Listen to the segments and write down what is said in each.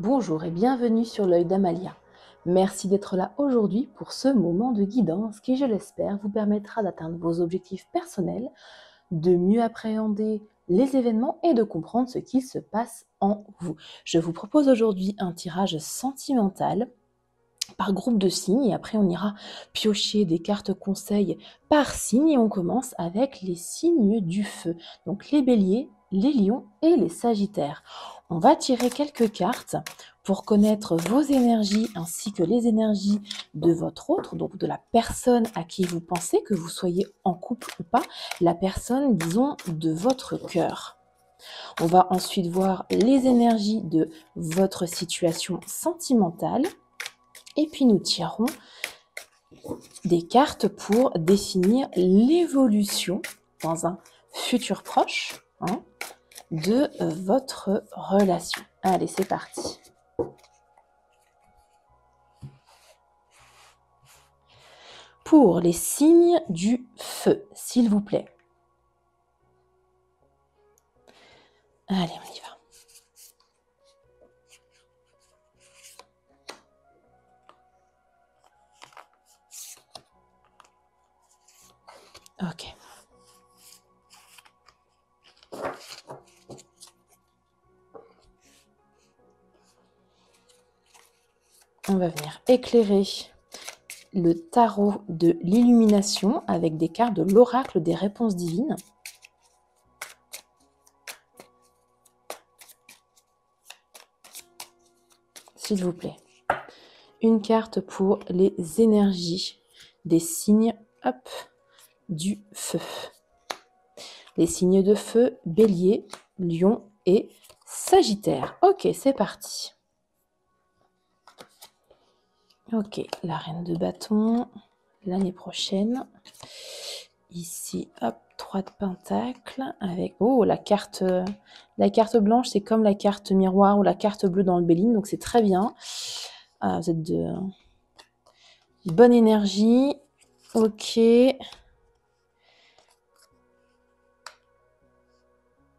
Bonjour et bienvenue sur l'œil d'Amalia. Merci d'être là aujourd'hui pour ce moment de guidance qui, je l'espère, vous permettra d'atteindre vos objectifs personnels, de mieux appréhender les événements et de comprendre ce qui se passe en vous. Je vous propose aujourd'hui un tirage sentimental par groupe de signes et après on ira piocher des cartes conseils par signe et on commence avec les signes du feu. Donc les béliers, les lions et les sagittaires. On va tirer quelques cartes pour connaître vos énergies ainsi que les énergies de votre autre, donc de la personne à qui vous pensez, que vous soyez en couple ou pas, la personne, disons, de votre cœur. On va ensuite voir les énergies de votre situation sentimentale. Et puis nous tirons des cartes pour définir l'évolution dans un futur proche de votre relation. Allez, c'est parti. Pour les signes du feu, s'il vous plaît. Allez, on y va. Ok. On va venir éclairer le tarot de l'illumination avec des cartes de l'oracle des réponses divines. S'il vous plaît. Une carte pour les énergies des signes du feu. Les signes de feu, bélier, lion et sagittaire. Ok, c'est parti. Ok, la reine de bâton, l'année prochaine. Ici, hop, 3 de pentacle avec... Oh, la carte blanche, c'est comme la carte miroir ou la carte bleue dans le Béline, donc c'est très bien. Vous êtes de bonne énergie. Ok.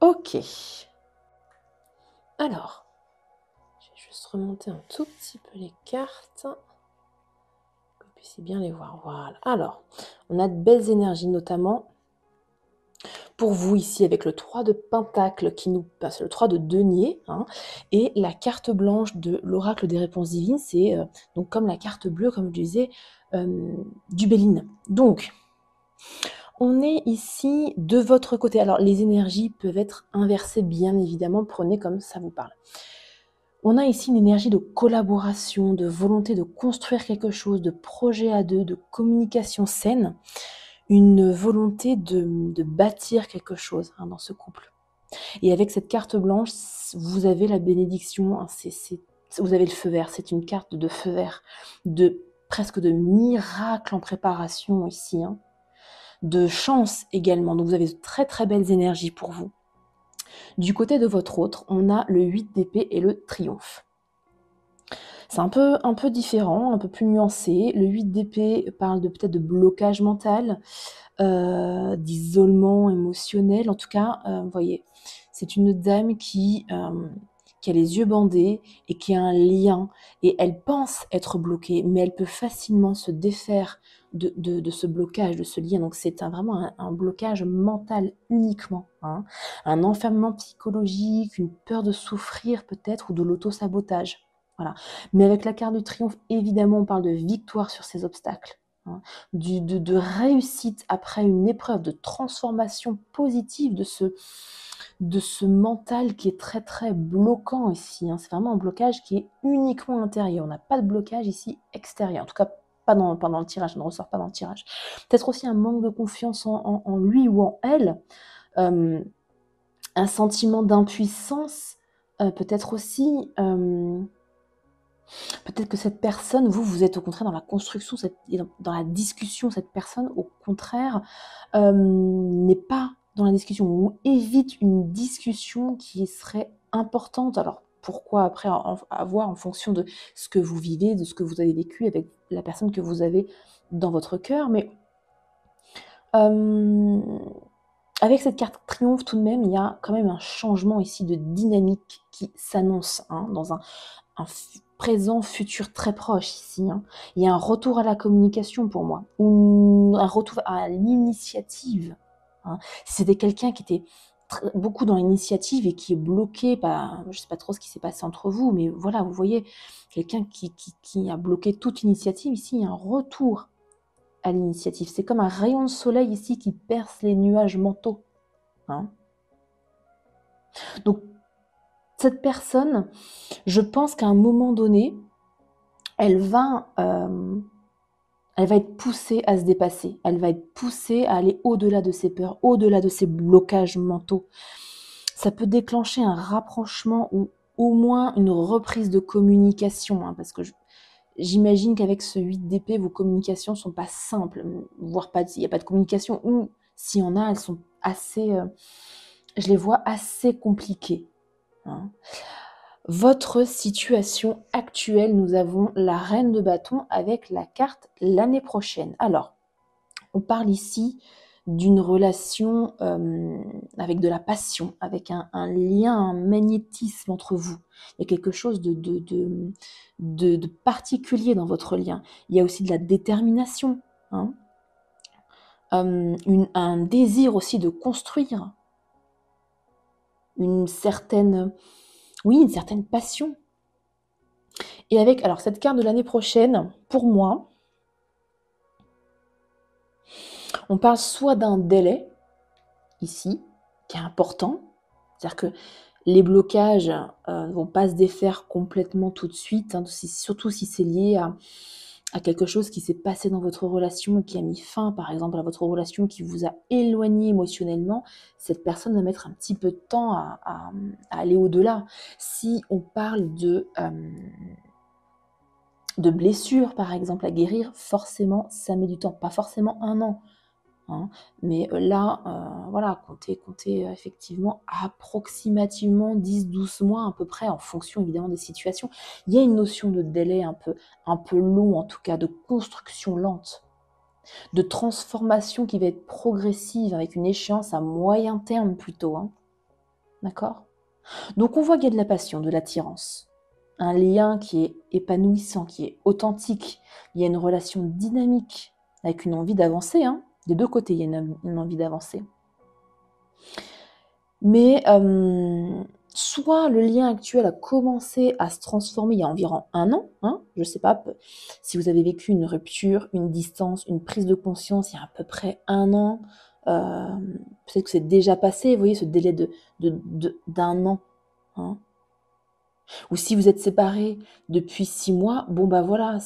Ok. Alors, je vais juste remonter un tout petit peu les cartes. Que vous puissiez bien les voir. Voilà. Alors, on a de belles énergies, notamment pour vous ici avec le 3 de pentacle qui nous passe, le 3 de denier, et la carte blanche de l'oracle des réponses divines, c'est donc comme la carte bleue, comme je disais, du Béline. Donc, on est ici de votre côté. Alors, les énergies peuvent être inversées, bien évidemment. Prenez comme ça vous parle. On a ici une énergie de collaboration, de volonté de construire quelque chose, de projet à deux, de communication saine, une volonté de bâtir quelque chose dans ce couple. Et avec cette carte blanche, vous avez la bénédiction, vous avez le feu vert, c'est une carte de feu vert, presque de miracle en préparation ici, de chance également. Donc vous avez de très très belles énergies pour vous. Du côté de votre autre, on a le 8 d'épée et le triomphe. C'est un peu différent, un peu plus nuancé. Le 8 d'épée parle peut-être de blocage mental, d'isolement émotionnel. En tout cas, vous voyez, c'est une dame qui a les yeux bandés et qui a un lien. Et elle pense être bloquée, mais elle peut facilement se défaire de ce blocage, de ce lien. Donc c'est vraiment un blocage mental uniquement. Un enfermement psychologique, une peur de souffrir peut-être ou de l'auto-sabotage. Voilà. Mais avec la carte du triomphe, évidemment, on parle de victoire sur ces obstacles. De réussite après une épreuve, de transformation positive de ce mental qui est très très bloquant ici. C'est vraiment un blocage qui est uniquement intérieur. On n'a pas de blocage ici extérieur. En tout cas, pas pendant le tirage, ça ne ressort pas dans le tirage. Peut-être aussi un manque de confiance en lui ou en elle. Un sentiment d'impuissance. Peut-être aussi... Peut-être que cette personne, vous êtes au contraire dans la construction, dans la discussion. Cette personne, au contraire, n'est pas dans la discussion ou évite une discussion qui serait importante. Alors, pourquoi après avoir en fonction de ce que vous vivez, de ce que vous avez vécu avec la personne que vous avez dans votre cœur. Mais avec cette carte triomphe, tout de même, il y a quand même un changement ici de dynamique qui s'annonce dans présent, futur très proche ici. Hein. Il y a un retour à la communication pour moi, ou un retour à l'initiative. Hein. Si c'était quelqu'un qui était beaucoup dans l'initiative et qui est bloqué, je ne sais pas trop ce qui s'est passé entre vous, mais voilà, vous voyez, quelqu'un qui a bloqué toute initiative, ici, il y a un retour à l'initiative. C'est comme un rayon de soleil ici qui perce les nuages mentaux. Hein. Donc, cette personne, je pense qu'à un moment donné, elle va être poussée à se dépasser. Elle va être poussée à aller au-delà de ses peurs, au-delà de ses blocages mentaux. Ça peut déclencher un rapprochement ou au moins une reprise de communication, hein, parce que j'imagine qu'avec ce 8 d'épée, vos communications ne sont pas simples, voire il n'y a pas de communication, ou s'il y en a, elles sont assez, je les vois assez compliquées. Hein. Votre situation actuelle, nous avons la reine de bâton avec la carte l'année prochaine. Alors, on parle ici d'une relation avec de la passion, avec un lien, un magnétisme entre vous. Il y a quelque chose de particulier dans votre lien. Il y a aussi de la détermination, hein. Un désir aussi de construire, une certaine passion. Et avec alors cette carte de l'année prochaine, pour moi, on parle soit d'un délai, ici, qui est important, c'est-à-dire que les blocages ne vont pas se défaire complètement tout de suite, hein, surtout si c'est lié à quelque chose qui s'est passé dans votre relation, qui a mis fin, par exemple, à votre relation, qui vous a éloigné émotionnellement. Cette personne va mettre un petit peu de temps à aller au-delà. Si on parle de blessures, par exemple, à guérir, forcément, ça met du temps. Pas forcément 1 an. Hein, mais là, voilà, comptez effectivement approximativement 10-12 mois à peu près, en fonction évidemment des situations. Il y a une notion de délai un peu long, en tout cas, de construction lente, de transformation qui va être progressive, avec une échéance à moyen terme plutôt. Hein. D'accord ? Donc on voit qu'il y a de la passion, de l'attirance, un lien qui est épanouissant, qui est authentique. Il y a une relation dynamique, avec une envie d'avancer, hein. Des deux côtés, il y a une envie d'avancer. Mais soit le lien actuel a commencé à se transformer il y a environ 1 an, hein, je ne sais pas, si vous avez vécu une rupture, une distance, une prise de conscience il y a à peu près 1 an, peut-être que c'est déjà passé, vous voyez, ce délai d'1 an. Hein. Ou si vous êtes séparés depuis 6 mois, bon bah voilà,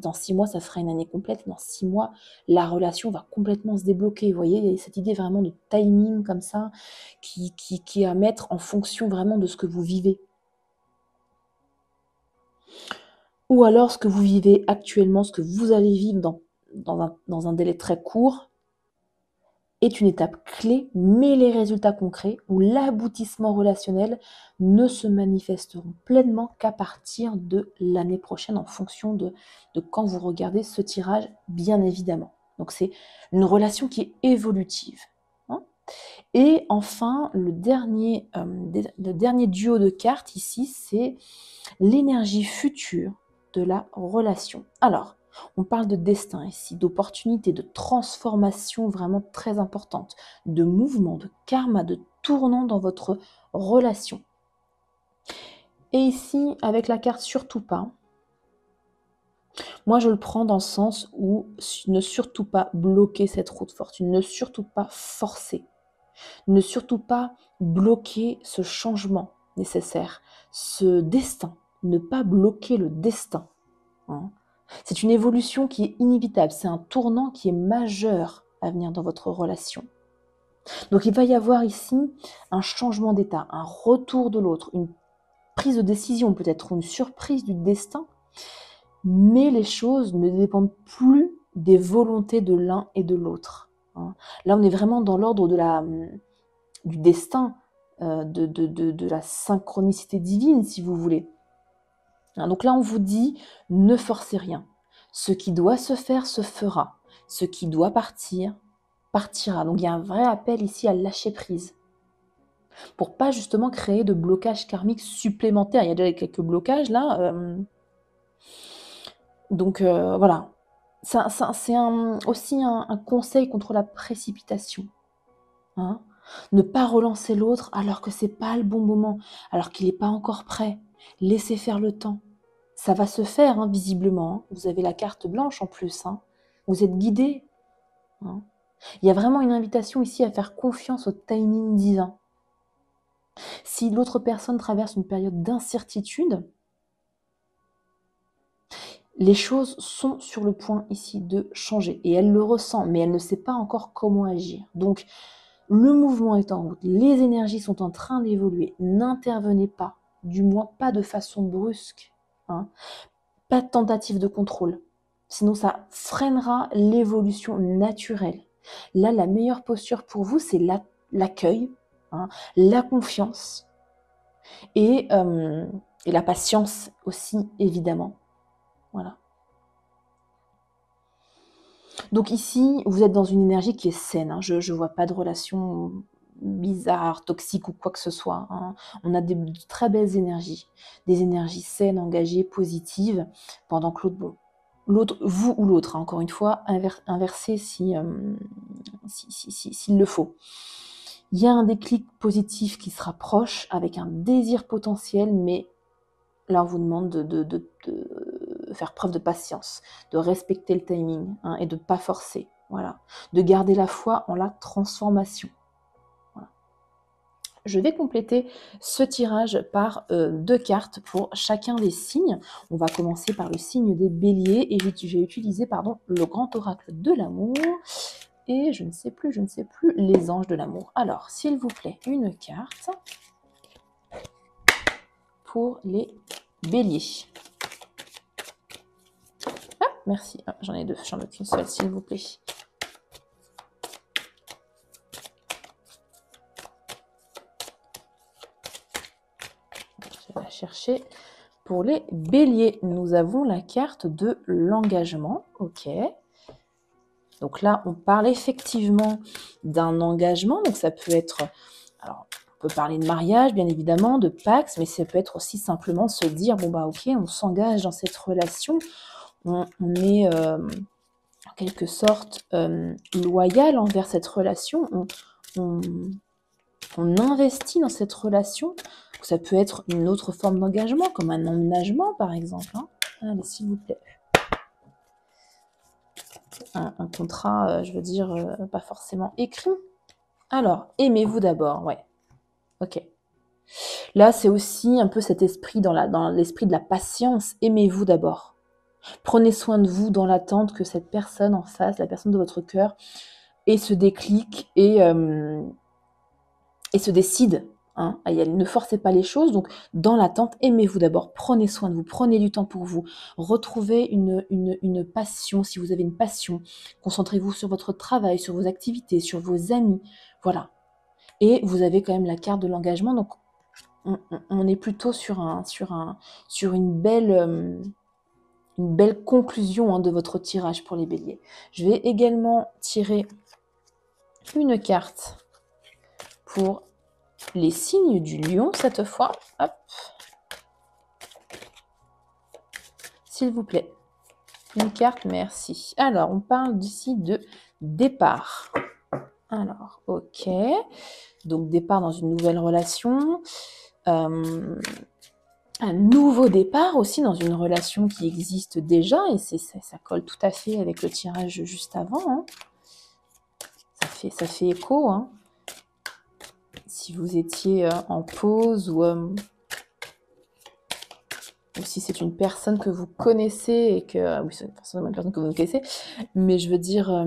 dans 6 mois, ça fera une année complète. Dans 6 mois, la relation va complètement se débloquer. Vous voyez, il y a cette idée vraiment de timing comme ça, qui est à mettre en fonction vraiment de ce que vous vivez. Ou alors ce que vous vivez actuellement, ce que vous allez vivre dans un délai très court, est une étape clé, mais les résultats concrets ou l'aboutissement relationnel ne se manifesteront pleinement qu'à partir de l'année prochaine, en fonction de quand vous regardez ce tirage, bien évidemment. Donc c'est une relation qui est évolutive. Hein. Et enfin, le dernier duo de cartes ici, c'est l'énergie future de la relation. Alors, on parle de destin ici, d'opportunités, de transformation vraiment très importante, de mouvement, de karma, de tournant dans votre relation. Et ici, avec la carte surtout pas, moi je le prends dans le sens où ne surtout pas bloquer cette roue de fortune, ne surtout pas forcer, ne surtout pas bloquer ce changement nécessaire, ce destin, ne pas bloquer le destin. Hein. C'est une évolution qui est inévitable, c'est un tournant qui est majeur à venir dans votre relation. Donc il va y avoir ici un changement d'état, un retour de l'autre, une prise de décision peut-être, une surprise du destin, mais les choses ne dépendent plus des volontés de l'un et de l'autre. Là on est vraiment dans l'ordre du destin, de la synchronicité divine si vous voulez. Donc là, on vous dit, ne forcez rien. Ce qui doit se faire, se fera. Ce qui doit partir, partira. Donc il y a un vrai appel ici à lâcher prise. pour pas justement créer de blocage karmique supplémentaire. Il y a déjà quelques blocages là. Donc voilà. C'est aussi un conseil contre la précipitation. Hein. Ne pas relancer l'autre alors que c'est pas le bon moment, alors qu'il n'est pas encore prêt. Laissez faire le temps. Ça va se faire, hein, visiblement. Hein. Vous avez la carte blanche en plus. Hein. Vous êtes guidé. Hein. Il y a vraiment une invitation ici à faire confiance au timing divin. Si l'autre personne traverse une période d'incertitude, les choses sont sur le point ici de changer. Et elle le ressent, mais elle ne sait pas encore comment agir. Donc, le mouvement est en route, les énergies sont en train d'évoluer. N'intervenez pas, du moins pas de façon brusque. Hein. Pas de tentative de contrôle. Sinon, ça freinera l'évolution naturelle. Là, la meilleure posture pour vous, c'est l'accueil, hein, la confiance et la patience aussi, évidemment. Voilà. Donc ici, vous êtes dans une énergie qui est saine. Hein. Je ne vois pas de relation bizarre, toxique ou quoi que ce soit. Hein. On a de très belles énergies. Des énergies saines, engagées, positives, pendant que l'autre, vous ou l'autre, hein, encore une fois, inversez s'il le faut. Il y a un déclic positif qui se rapproche avec un désir potentiel, mais là, on vous demande de faire preuve de patience, de respecter le timing, hein, et de ne pas forcer. Voilà. De garder la foi en la transformation. Voilà. Je vais compléter ce tirage par 2 cartes pour chacun des signes. On va commencer par le signe des béliers et j'ai utilisé le grand oracle de l'amour et je ne sais plus, les anges de l'amour. Alors, s'il vous plaît, une carte pour les béliers. Ah, merci. Ah, j'en ai 2, j'en ai qu'une seule, s'il vous plaît. Je vais la chercher. Pour les béliers, nous avons la carte de l'engagement. Ok. Donc là, on parle effectivement d'un engagement. Donc ça peut être... Alors, on peut parler de mariage, bien évidemment, de Pax, mais ça peut être aussi simplement se dire, bon bah ok, on s'engage dans cette relation. On est en quelque sorte loyal envers cette relation. On investit dans cette relation. Ça peut être une autre forme d'engagement, comme un emménagement, par exemple. Hein. Allez, s'il vous plaît. Un contrat, je veux dire, pas forcément écrit. Alors, aimez-vous d'abord, ouais. Ok. Là, c'est aussi un peu cet esprit, dans l'esprit de la patience. Aimez-vous d'abord. Prenez soin de vous dans l'attente que cette personne en face, la personne de votre cœur, ait ce déclic et se décide. Hein, à y aller. Ne forcez pas les choses. Donc, dans l'attente, aimez-vous d'abord. Prenez soin de vous. Prenez du temps pour vous. Retrouvez une passion. Si vous avez une passion, concentrez-vous sur votre travail, sur vos activités, sur vos amis. Voilà. Et vous avez quand même la carte de l'engagement. Donc, on est plutôt sur une belle conclusion, hein, de votre tirage pour les béliers. Je vais également tirer une carte pour les signes du lion cette fois. Hop. S'il vous plaît. Une carte, merci. Alors, on parle ici de départ. Alors, ok. Donc, départ dans une nouvelle relation. Un nouveau départ aussi dans une relation qui existe déjà. Et ça colle tout à fait avec le tirage juste avant. Hein. Ça fait écho. Hein. Si vous étiez en pause ou si c'est une personne que vous connaissez et que... oui, c'est forcément une personne que vous connaissez, mais je veux dire,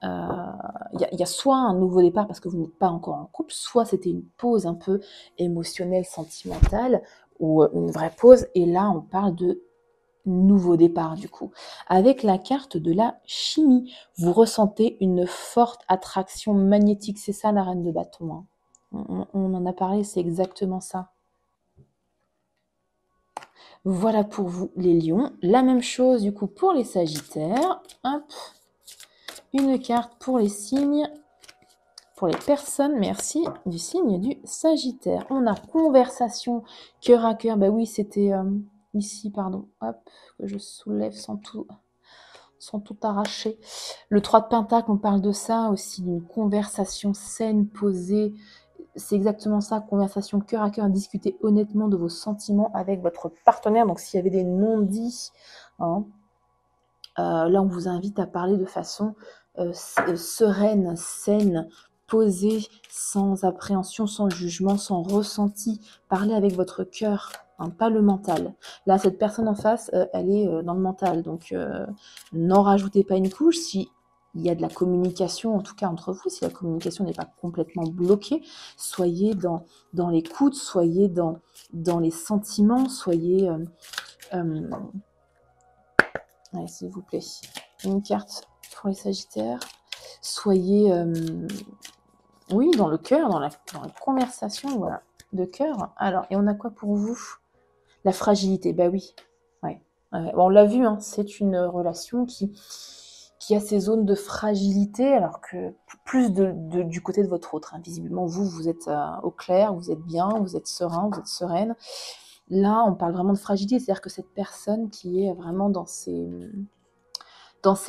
y a soit un nouveau départ parce que vous n'êtes pas encore en couple, soit c'était une pause un peu émotionnelle, sentimentale, ou une vraie pause, et là on parle de nouveau départ du coup. Avec la carte de la chimie, vous ressentez une forte attraction magnétique, c'est ça la reine de bâton. Hein. On en a parlé, c'est exactement ça. Voilà pour vous les lions. La même chose du coup pour les sagittaires. Hop. Une carte pour les signes pour les personnes, merci, du signe du Sagittaire. On a conversation, cœur à cœur. Bah oui, c'était ici, pardon. Hop, que je soulève sans tout arracher. Le 3 de Pentacle, on parle de ça aussi, d'une conversation saine, posée. C'est exactement ça, conversation cœur à cœur, discuter honnêtement de vos sentiments avec votre partenaire. Donc s'il y avait des non-dits, hein, là on vous invite à parler de façon sereine, saine, posée, sans appréhension, sans jugement, sans ressenti. Parlez avec votre cœur, hein, pas le mental. Là, cette personne en face, elle est dans le mental. Donc, n'en rajoutez pas une couche. Si il y a de la communication, en tout cas entre vous, si la communication n'est pas complètement bloquée, soyez dans l'écoute, soyez dans les sentiments, soyez... allez, s'il vous plaît, une carte pour les Sagittaires. Soyez, oui, dans le cœur, dans la conversation, voilà, de cœur. Alors, et on a quoi pour vous? La fragilité, bah oui. Ouais. Bon, on l'a vu, hein, c'est une relation qui a ses zones de fragilité, alors que plus du côté de votre autre. Hein. Visiblement, vous êtes au clair, vous êtes bien, vous êtes serein, vous êtes sereine. Là, on parle vraiment de fragilité, c'est-à-dire que cette personne qui est vraiment dans ces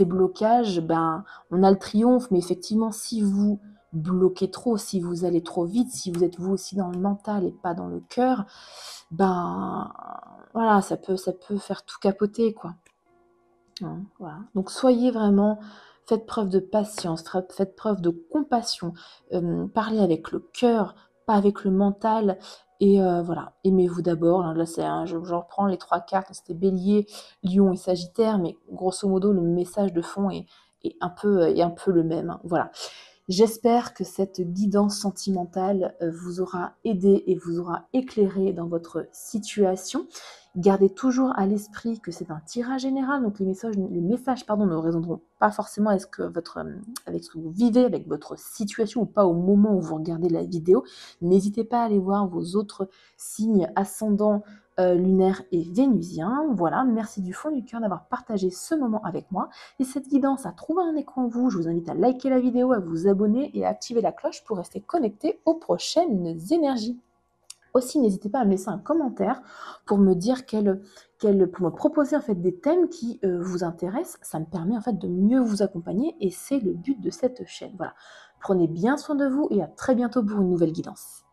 blocages, ben, on a le triomphe, mais effectivement, si vous bloquez trop, si vous allez trop vite, si vous êtes vous aussi dans le mental et pas dans le cœur, ben, voilà, ça peut faire tout capoter, quoi. Hein, voilà. Donc, soyez vraiment, faites preuve de patience, faites preuve de compassion, parlez avec le cœur, pas avec le mental, et voilà, aimez-vous d'abord. Là, c'est je reprends les 3 cartes, c'était Bélier, Lion et Sagittaire, mais grosso modo, le message de fond est un peu le même, hein. Voilà. J'espère que cette guidance sentimentale vous aura aidé et vous aura éclairé dans votre situation. Gardez toujours à l'esprit que c'est un tirage général, donc les messages ne résonneront pas forcément avec ce que vous vivez, avec votre situation, ou pas au moment où vous regardez la vidéo. N'hésitez pas à aller voir vos autres signes ascendants, lunaires et vénusiens. Voilà, merci du fond du cœur d'avoir partagé ce moment avec moi. Et cette guidance a trouvé un écho en vous, je vous invite à liker la vidéo, à vous abonner et à activer la cloche pour rester connecté aux prochaines énergies. Aussi, n'hésitez pas à me laisser un commentaire pour me dire pour me proposer en fait des thèmes qui vous intéressent. Ça me permet en fait de mieux vous accompagner et c'est le but de cette chaîne. Voilà. Prenez bien soin de vous et à très bientôt pour une nouvelle guidance.